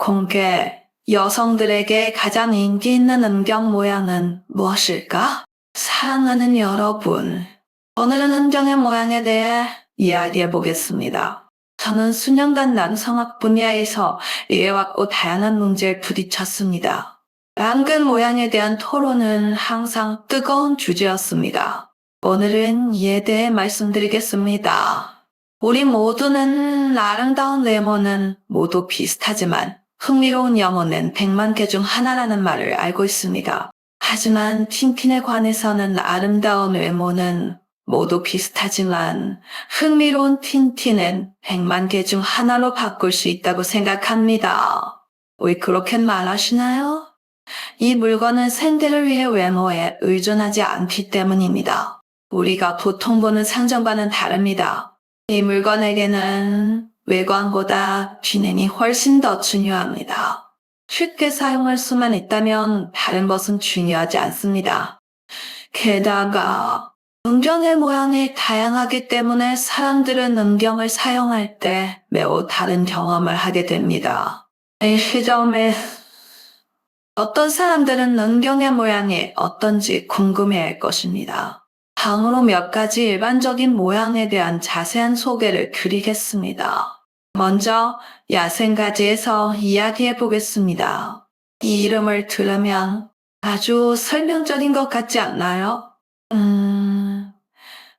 공개, 여성들에게 가장 인기 있는 음경 모양은 무엇일까? 사랑하는 여러분, 오늘은 음경의 모양에 대해 이야기해 보겠습니다. 저는 수년간 남성학 분야에서 이해왔고 다양한 문제에 부딪혔습니다. 앙금 모양에 대한 토론은 항상 뜨거운 주제였습니다. 오늘은 이에 대해 말씀드리겠습니다. 우리 모두는 아름다운 외모는 모두 비슷하지만 흥미로운 영혼은 100만 개 중 하나라는 말을 알고 있습니다. 하지만 틴틴에 관해서는 아름다운 외모는 모두 비슷하지만 흥미로운 틴틴은 100만 개 중 하나로 바꿀 수 있다고 생각합니다. 왜 그렇게 말하시나요? 이 물건은 생대를 위해 외모에 의존하지 않기 때문입니다. 우리가 보통 보는 상점과는 다릅니다. 이 물건에게는 외관보다 기능이 훨씬 더 중요합니다. 쉽게 사용할 수만 있다면 다른 것은 중요하지 않습니다. 게다가 음경의 모양이 다양하기 때문에 사람들은 음경을 사용할 때 매우 다른 경험을 하게 됩니다. 이 시점에 어떤 사람들은 음경의 모양이 어떤지 궁금해할 것입니다. 다음으로 몇 가지 일반적인 모양에 대한 자세한 소개를 드리겠습니다. 먼저 야생가지에서 이야기해 보겠습니다. 이 이름을 들으면 아주 설명적인 것 같지 않나요?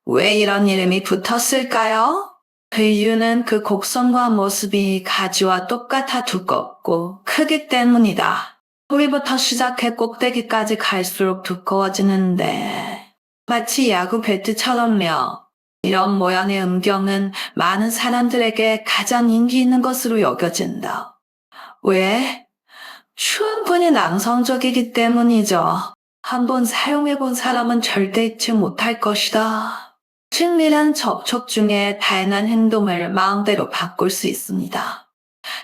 왜 이런 이름이 붙었을까요? 그 이유는 그 곡선과 모습이 가지와 똑같아 두껍고 크기 때문이다. 뿌리부터 시작해 꼭대기까지 갈수록 두꺼워지는데 마치 야구 배트처럼요. 이런 모양의 음경은 많은 사람들에게 가장 인기 있는 것으로 여겨진다. 왜? 충분히 남성적이기 때문이죠. 한번 사용해본 사람은 절대 잊지 못할 것이다. 친밀한 접촉 중에 다양한 행동을 마음대로 바꿀 수 있습니다.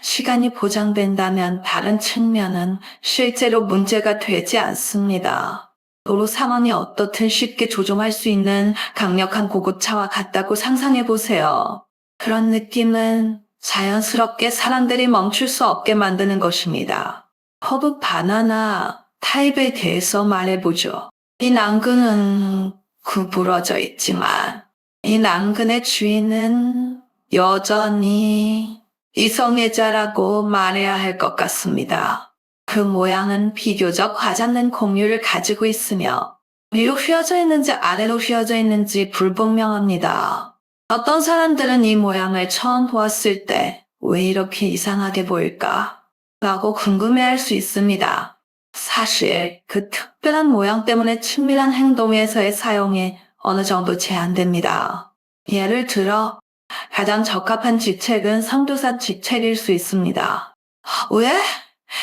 시간이 보장된다면 다른 측면은 실제로 문제가 되지 않습니다. 도로 상황이 어떻든 쉽게 조종할 수 있는 강력한 고급차와 같다고 상상해보세요. 그런 느낌은 자연스럽게 사람들이 멈출 수 없게 만드는 것입니다. 허브 바나나 타입에 대해서 말해보죠. 이 난근은 구부러져 있지만 이 난근의 주인은 여전히 이성애자라고 말해야 할 것 같습니다. 그 모양은 비교적 과장된 공유를 가지고 있으며 위로 휘어져 있는지 아래로 휘어져 있는지 불분명합니다. 어떤 사람들은 이 모양을 처음 보았을 때 왜 이렇게 이상하게 보일까? 라고 궁금해할 수 있습니다. 사실 그 특별한 모양 때문에 친밀한 행동에서의 사용이 어느 정도 제한됩니다. 예를 들어 가장 적합한 지책은 성두사 지책일 수 있습니다. 왜?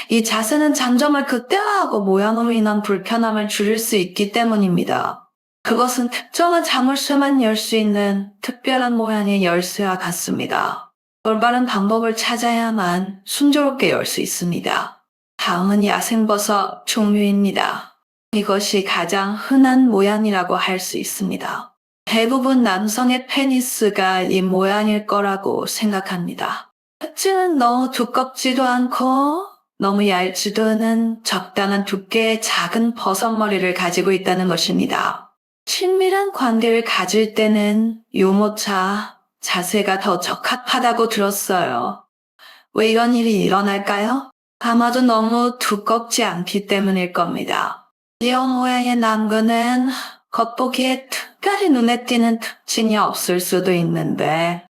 이 자세는 장점을 극대화하고 모양으로 인한 불편함을 줄일 수 있기 때문입니다. 그것은 특정한 자물쇠만 열 수 있는 특별한 모양의 열쇠와 같습니다. 올바른 방법을 찾아야만 순조롭게 열 수 있습니다. 다음은 야생버섯 종류입니다. 이것이 가장 흔한 모양이라고 할 수 있습니다. 대부분 남성의 페니스가 이 모양일 거라고 생각합니다. 특징은 너무 두껍지도 않고 너무 얇지도 않은 적당한 두께의 작은 버섯머리를 가지고 있다는 것입니다. 친밀한 관계를 가질 때는 유모차, 자세가 더 적합하다고 들었어요. 왜 이런 일이 일어날까요? 아마도 너무 두껍지 않기 때문일 겁니다. 이런 모양의 난근은 겉보기에 특별히 눈에 띄는 특징이 없을 수도 있는데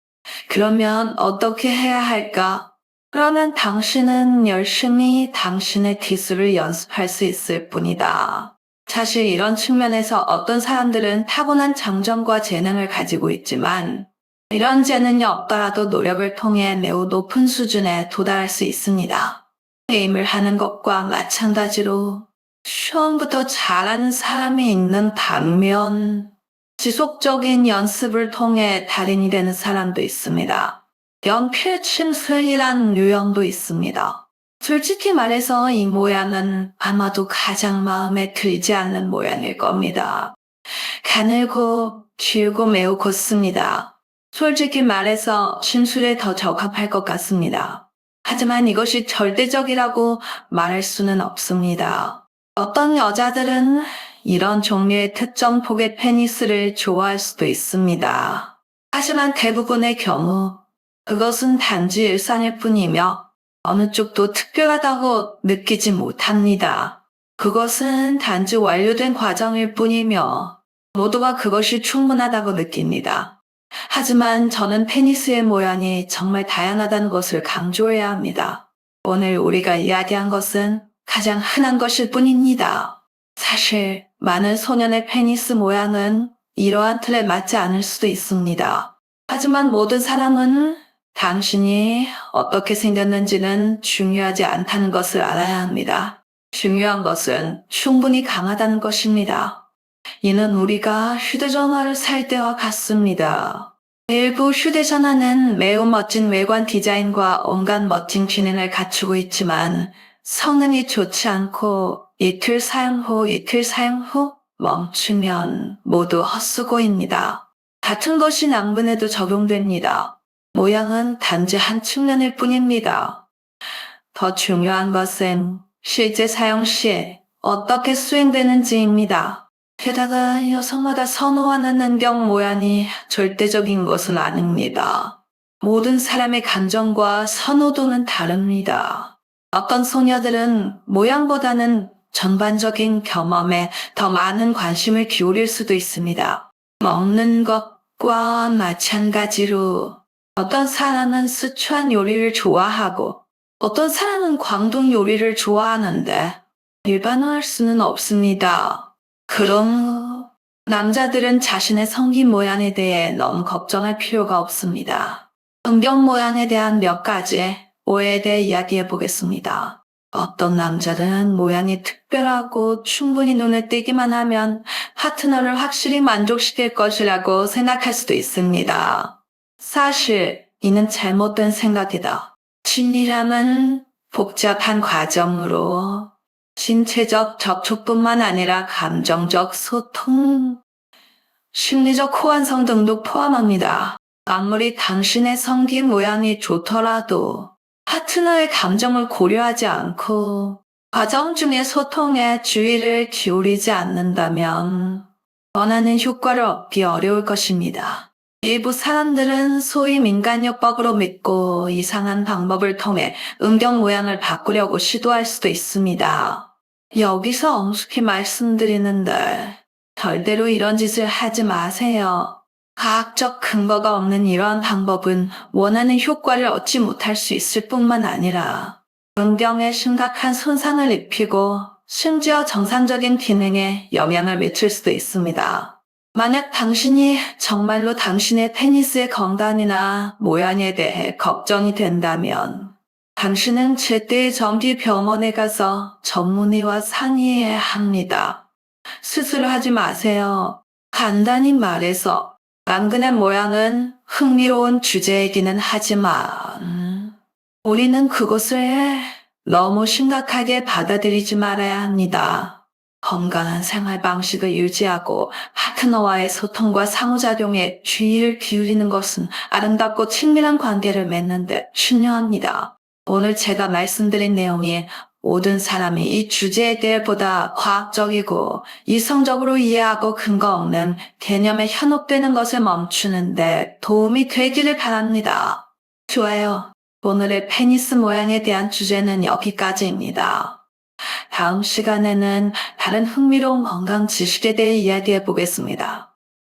그러면 어떻게 해야 할까? 그러면 당신은 열심히 당신의 기술을 연습할 수 있을 뿐이다. 사실 이런 측면에서 어떤 사람들은 타고난 장점과 재능을 가지고 있지만 이런 재능이 없더라도 노력을 통해 매우 높은 수준에 도달할 수 있습니다. 게임을 하는 것과 마찬가지로 처음부터 잘하는 사람이 있는 반면 지속적인 연습을 통해 달인이 되는 사람도 있습니다. 연필 침술이란 유형도 있습니다. 솔직히 말해서 이 모양은 아마도 가장 마음에 들지 않는 모양일 겁니다. 가늘고 길고 매우 곧습니다. 솔직히 말해서 침술에 더 적합할 것 같습니다. 하지만 이것이 절대적이라고 말할 수는 없습니다. 어떤 여자들은 이런 종류의 특정 폭의 페니스를 좋아할 수도 있습니다. 하지만 대부분의 경우 그것은 단지 일상일 뿐이며 어느 쪽도 특별하다고 느끼지 못합니다. 그것은 단지 완료된 과정일 뿐이며 모두가 그것이 충분하다고 느낍니다. 하지만 저는 페니스의 모양이 정말 다양하다는 것을 강조해야 합니다. 오늘 우리가 이야기한 것은 가장 흔한 것일 뿐입니다. 사실 많은 소년의 페니스 모양은 이러한 틀에 맞지 않을 수도 있습니다. 하지만 모든 사람은 당신이 어떻게 생겼는지는 중요하지 않다는 것을 알아야 합니다. 중요한 것은 충분히 강하다는 것입니다. 이는 우리가 휴대전화를 살 때와 같습니다. 일부 휴대전화는 매우 멋진 외관 디자인과 온갖 멋진 기능을 갖추고 있지만 성능이 좋지 않고 이틀 사용 후 멈추면 모두 헛수고입니다. 같은 것이 낭만에도 적용됩니다. 모양은 단지 한 측면일 뿐입니다. 더 중요한 것은 실제 사용 시에 어떻게 수행되는지입니다. 게다가 여성마다 선호하는 안경 모양이 절대적인 것은 아닙니다. 모든 사람의 감정과 선호도는 다릅니다. 어떤 소녀들은 모양보다는 전반적인 경험에 더 많은 관심을 기울일 수도 있습니다. 먹는 것과 마찬가지로 어떤 사람은 스촨 요리를 좋아하고 어떤 사람은 광동 요리를 좋아하는데 일반화할 수는 없습니다. 그럼 남자들은 자신의 성기 모양에 대해 너무 걱정할 필요가 없습니다. 음경 모양에 대한 몇 가지 오해에 대해 이야기해 보겠습니다. 어떤 남자는 모양이 특별하고 충분히 눈에 띄기만 하면 파트너를 확실히 만족시킬 것이라고 생각할 수도 있습니다. 사실 이는 잘못된 생각이다. 친밀함은 복잡한 과정으로 신체적 접촉뿐만 아니라 감정적 소통, 심리적 호환성 등도 포함합니다. 아무리 당신의 성기 모양이 좋더라도 파트너의 감정을 고려하지 않고 과정 중의 소통에 주의를 기울이지 않는다면 원하는 효과를 얻기 어려울 것입니다. 일부 사람들은 소위 민간요법으로 믿고 이상한 방법을 통해 음경 모양을 바꾸려고 시도할 수도 있습니다. 여기서 엄숙히 말씀드리는데 절대로 이런 짓을 하지 마세요. 과학적 근거가 없는 이러한 방법은 원하는 효과를 얻지 못할 수 있을 뿐만 아니라 음경에 심각한 손상을 입히고 심지어 정상적인 기능에 영향을 미칠 수도 있습니다. 만약 당신이 정말로 당신의 페니스의 건강이나 모양에 대해 걱정이 된다면 당신은 제때 정기 병원에 가서 전문의와 상의해야 합니다. 수술하지 마세요. 간단히 말해서 안근의 모양은 흥미로운 주제이기는 하지만 우리는 그것을 너무 심각하게 받아들이지 말아야 합니다. 건강한 생활 방식을 유지하고 파트너와의 소통과 상호작용에 주의를 기울이는 것은 아름답고 친밀한 관계를 맺는 데 중요합니다. 오늘 제가 말씀드린 내용이 모든 사람이 이 주제에 대해 보다 과학적이고 이성적으로 이해하고 근거 없는 개념에 현혹되는 것을 멈추는 데 도움이 되기를 바랍니다. 좋아요. 오늘의 페니스 모양에 대한 주제는 여기까지입니다. 다음 시간에는 다른 흥미로운 건강 지식에 대해 이야기해 보겠습니다.